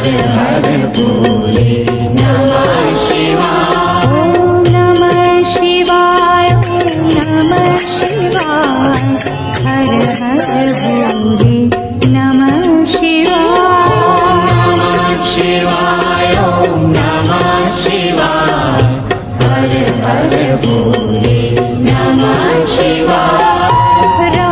हर हर भोले नमः शिवाय। ओम नमः शिवाय, ओम नमः शिवाय, हर हर भोले नमः शिवाय। शिवाय ओम नमः शिवाय, हर हर भोले नमः शिवाय।